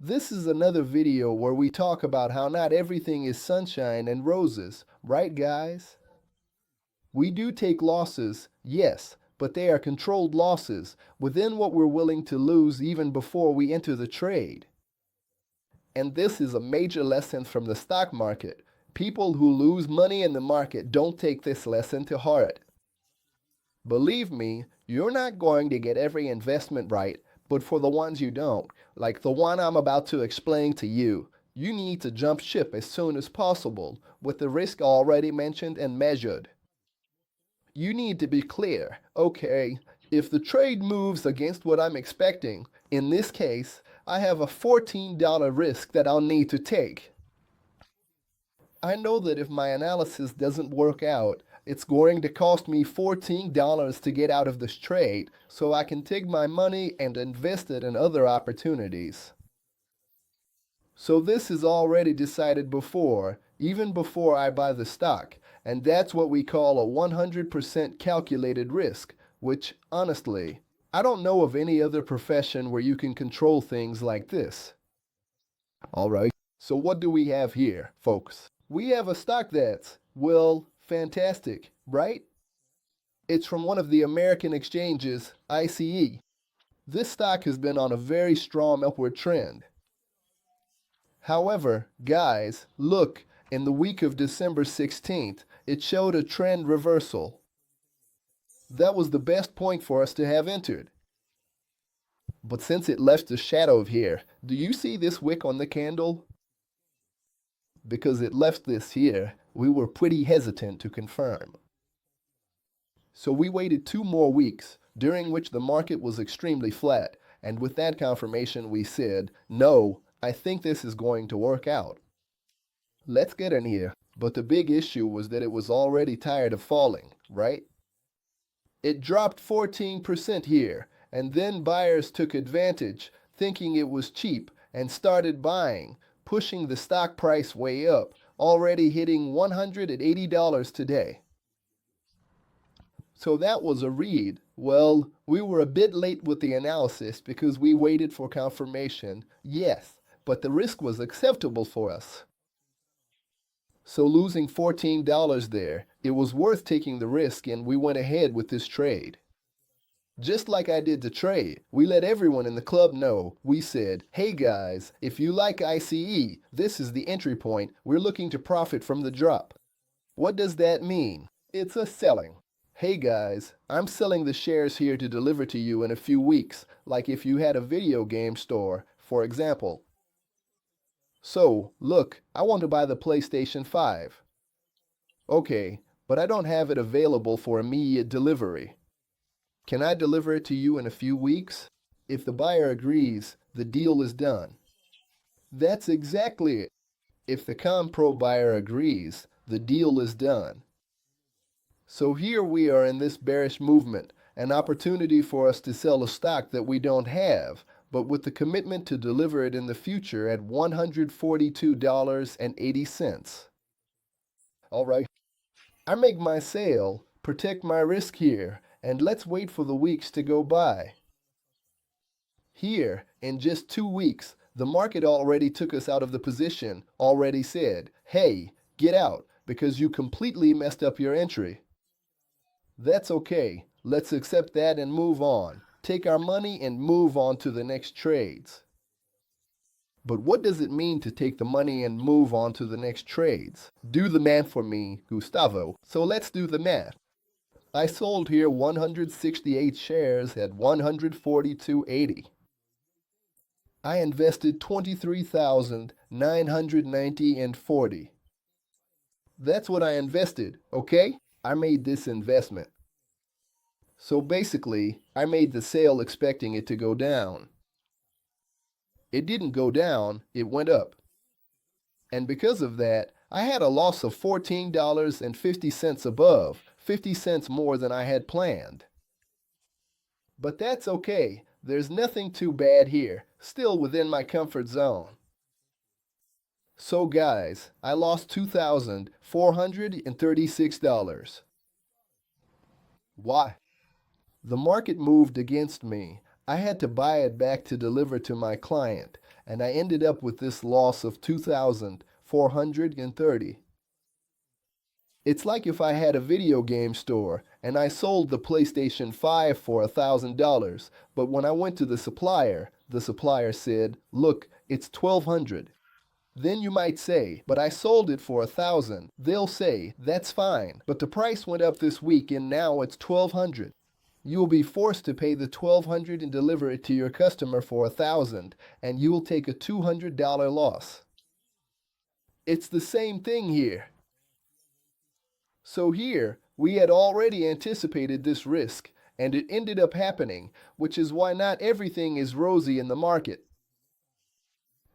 This is another video where we talk about how not everything is sunshine and roses, right guys? We do take losses, yes, but they are controlled losses within what we're willing to lose even before we enter the trade. And this is a major lesson from the stock market. People who lose money in the market don't take this lesson to heart. Believe me, you're not going to get every investment right, but for the ones you don't, like the one I'm about to explain to you, you need to jump ship as soon as possible with the risk already mentioned and measured. You need to be clear, okay, if the trade moves against what I'm expecting, in this case, I have a $14 risk that I'll need to take. I know that if my analysis doesn't work out, it's going to cost me $14 to get out of this trade, so I can take my money and invest it in other opportunities. So this is already decided before, even before I buy the stock, and that's what we call a 100% calculated risk, which, honestly, I don't know of any other profession where you can control things like this. Alright, so what do we have here, folks? We have a stock that's, well, fantastic, right? It's from one of the American exchanges, ICE. This stock has been on a very strong upward trend. However, guys, look, in the week of December 16th, it showed a trend reversal. That was the best point for us to have entered. But since it left a shadow here, do you see this wick on the candle? Because it left this here, we were pretty hesitant to confirm. So we waited 2 more weeks, during which the market was extremely flat, and with that confirmation we said, no, I think this is going to work out. Let's get in here. But the big issue was that it was already tired of falling, right? It dropped 14% here, and then buyers took advantage, thinking it was cheap, and started buying, pushing the stock price way up, already hitting $180 today. So that was a read. Well, we were a bit late with the analysis because we waited for confirmation, yes, but the risk was acceptable for us. So losing $14 there, it was worth taking the risk and we went ahead with this trade. Just like I did the trade, we let everyone in the club know. We said, hey guys, if you like ICE, this is the entry point. We're looking to profit from the drop. What does that mean? It's a selling. Hey guys, I'm selling the shares here to deliver to you in a few weeks, like if you had a video game store, for example. So, look, I want to buy the PlayStation 5. Okay, but I don't have it available for immediate delivery. Can I deliver it to you in a few weeks? If the buyer agrees, the deal is done. That's exactly it. If the Compro buyer agrees, the deal is done. So here we are in this bearish movement, an opportunity for us to sell a stock that we don't have, but with the commitment to deliver it in the future at $142.80. All right, I make my sale, protect my risk here, and let's wait for the weeks to go by. Here, in just 2 weeks, the market already took us out of the position, already said, hey, get out, because you completely messed up your entry. That's okay. Let's accept that and move on. Take our money and move on to the next trades. But what does it mean to take the money and move on to the next trades? Do the math for me, Gustavo. So let's do the math. I sold here 168 shares at 142.80. I invested 23,990.40. That's what I invested, okay? I made this investment. So basically, I made the sale expecting it to go down. It didn't go down, it went up. And because of that, I had a loss of $14.50 above, 50 cents more than I had planned. But that's okay, there's nothing too bad here, still within my comfort zone. So guys, I lost $2,436. Why? The market moved against me. I had to buy it back to deliver to my client, and I ended up with this loss of 2,430. It's like if I had a video game store and I sold the PlayStation 5 for $1,000, but when I went to the supplier said, "Look, it's 1,200. Then you might say, "But I sold it for 1,000. They'll say, "That's fine, but the price went up this week and now it's 1,200. You will be forced to pay the 1,200 and deliver it to your customer for 1,000, and you will take a $200 loss. It's the same thing here. So here, we had already anticipated this risk, and it ended up happening, which is why not everything is rosy in the market.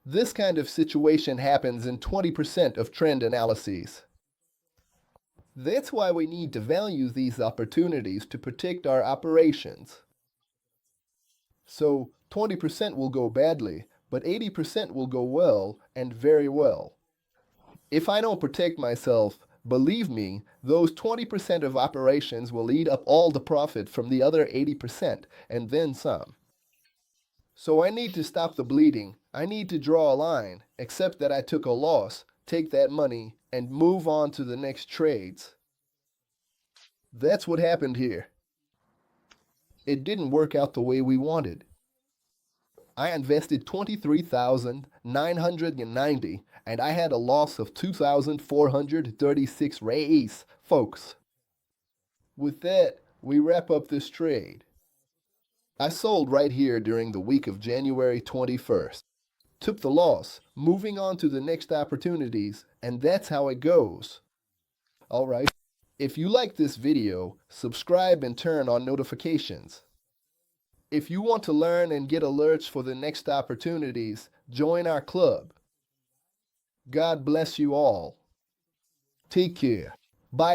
This kind of situation happens in 20% of trend analyses. That's why we need to value these opportunities to protect our operations. So 20% will go badly, but 80% will go well and very well. If I don't protect myself, believe me, those 20% of operations will eat up all the profit from the other 80% and then some. So I need to stop the bleeding. I need to draw a line, accept that I took a loss, take that money, and move on to the next trades. That's what happened here. It didn't work out the way we wanted. I invested 23,990 and I had a loss of 2,436 reais, folks. With that, we wrap up this trade. I sold right here during the week of January 21st. Took the loss, moving on to the next opportunities, and that's how it goes. Alright, if you like this video, subscribe and turn on notifications. If you want to learn and get alerts for the next opportunities, join our club. God bless you all. Take care. Bye.